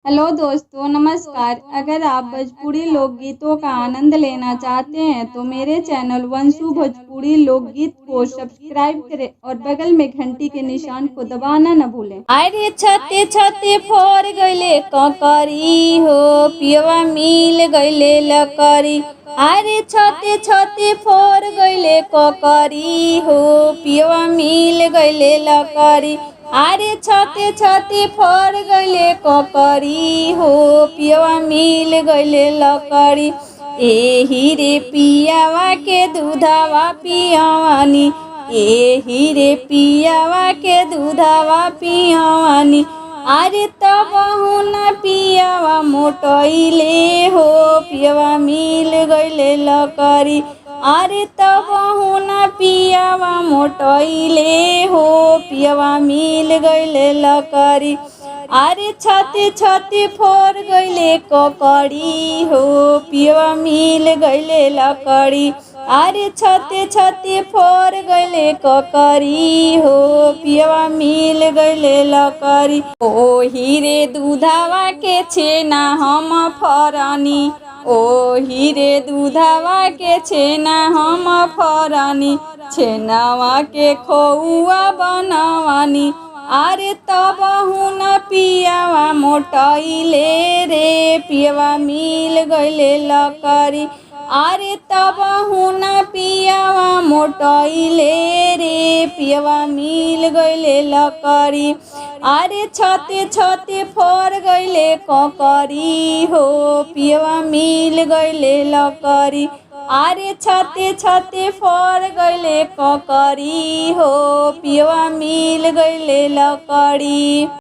Hello दोस्तों, नमस्कार। अगर आप भोजपुरी लोकगीतों का आनंद लेना चाहते हैं तो मेरे चैनल वंशु भोजपुरी लोकगीत को सब्सक्राइब करें और बगल में घंटी के निशान को दबाना न भूलें। अरे छते छते फोर गईले ककरी हो पियवा मिल गईले लकरी। अरे छते छते फोर गईले ककरी हो पियवा मिल गईले लकरी। अरे छते छते फोर गईले ककरी हो पियवा मिल गईले लकरी। एही रे पियावा के दूधवा पियवानी, एही रे पियावा के दूधवा पियवानी। अरे तब न पियावा मोटइले हो पियावा मिल गईले लकरी। अरे तब न पियावा मोटइले हो पियावा मिल गईले लकरी। अरे छते छते फोर गईले ककड़ी हो पियवा मिल गईले लकड़ी। अरे छते छते फोर गईले ककरी हो पियवा मिल गईले लकड़ी। ओही रे दूधवा के छेना हम फरनी, ओही रे दूधवा के छेना हम फरनी। छेनावा के खोउआ बनवानी। अरे तब न पियावा मोटइले रे पियवा मिल गईले लकरी। अरे तब न पियावा मोटइले रे पियवा मिल गईले लकरी। अरे छते छते फोर गईले ककरी हो पियवा मिल गईले लकरी। अरे छते छते फोर गईले ककरी हो पियवा मिल गईले लकड़ी।